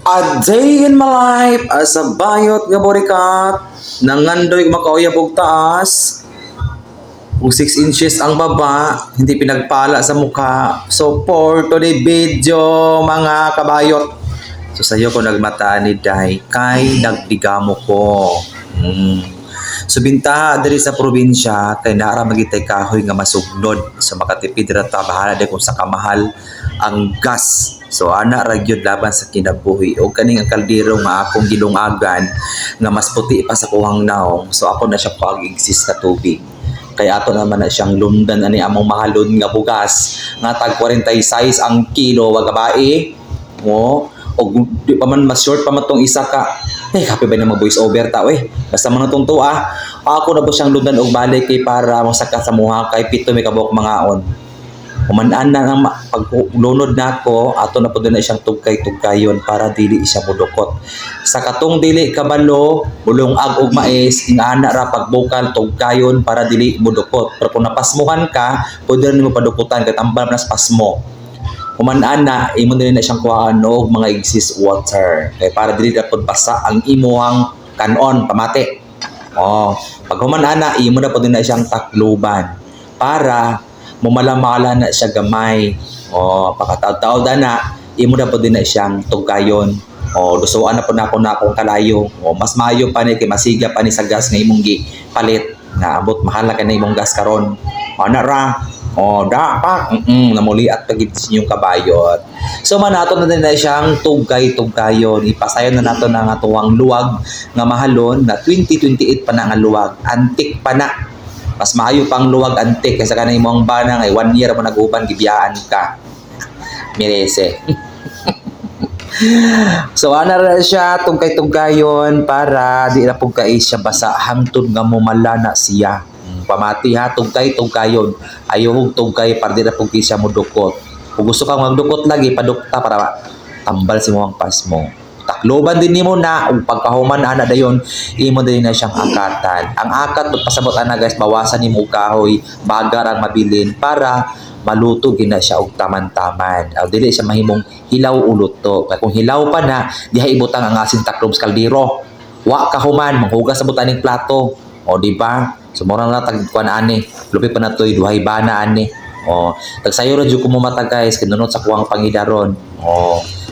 A day in my life as a bayot nga borikat nangandoy makauyab og taas ug 6 inches ang baba, hindi pinagpala sa mukha. So for today video mga kabayot, so sayo ko nagmataan ni Day kay nagdigamo ko. So bintaha diri sa probinsya kay naara magitay kahoy nga masugnod, so makatipid ra ta bahala day kung sa kamahal ang gas. So ana ra gyud laban sa kinabuhi o kaning ang kaldero nga akong gilungagan nga mas puti pa sa kuhang naong, so ako na siya pag-exist na tubig. Kaya ato naman na siyang lumdan ani among mahalon nga bugas nga tag 46 ang kilo wa gabae mo o di pa man mas short pa man tong isa ka. Happy ba na mag-voice over ta basta man natong tuwa. Ako na po siyang lundan og balik kay para masaka sa muha kay pito may kabok mangaon. Umanaan na ang paglunod nako, ato na po na siyang tugkay-tugkayon para dili siya mudukot. Sa katong dili kabalo, bulong ag og mais, ingana ra pagbukal tugkayon para dili mudukot. Pero kung napasmuhan ka, pwede rin mo padukutan kay tambal nas pasmo. Umanaan na, imo din na siyang kuhaan og mga exist water. Kay para dili dapat basa ang imuhang kanon pamati. Pag humanaan na, imo na po din na siyang takluban para mumalamala na siya gamay. Pakataw-taw na, imo na po din na siyang tugkayon. Dusuan na po na akong kalayo. Mas mayo pa ni, kay masigya pa ni sa gas nga imong palit. Na abot mahala ka na imong gas karon. Ana ra. Namuli at pagit inyong kabayot. So manato na din na siyang tugkay-tugkayon. Ipasayon na nato na nga tuwang luwag nga mahalon na 2028 pa na nga luwag. Antik pa na. Mas maayo pang luwag antik kaysa kanay mo ang bana ngay 1 year mo nag-uban gibiyaan ka. Mirese. So ana ra siya tugkay-tugkayon para di na pug kay siya basa hangtod nga mumalana siya. Pamati ha, tugkay-tugkayon. Ayaw hug tugkay para di na pug siya mudukot. Kung gusto kang magdukot lagi padukta para tambal si mo ang pas mo. Takloban din nimo na ug pagkahuman ana dayon imo din na siyang akatan. Ang akat pagpasabot ana guys, bawasan nimo kahoy, bagar ang mabilin para maluto gina siya og taman-taman. Dili siya mahimong hilaw uluto. Kaya kung hilaw pa na, diha ibutang ang asin taklob sa kaldero. Wa kahuman manghugas sa butaning plato. Di ba? Sumura na tagkuan ani. Lupi pa na toy duhay bana ani. Tagsayo ra jud ko mo mata guys kinunot sa kuwang pangidaron.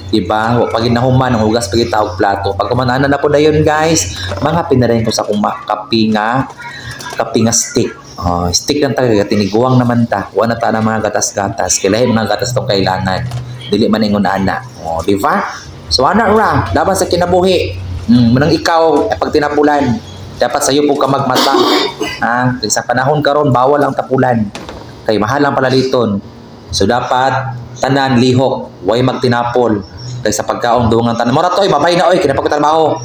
Diba? Pag inahuman, ang hugas pag itawag plato. Pag kumanaan na po na yun guys, mga pinarin ko sa kapinga stick. Stick lang talaga, tiniguang naman ta. Huwag na ta ng mga gatas-gatas. Kailangan mga gatas itong kailangan. Dili man ingon ana. Diba? So ana ra, dapat sa kinabuhi. Manang ikaw, pag tinapulan, dapat sa'yo po ka magmata. Sa panahon karon bawal ang tapulan. Kay mahal ang palaliton. So dapat, tanan lihok, way magtinapol. Kay sa pagkaong duwang ng tanan. Mora to'y, babay na oy, kinapagkatrabaho.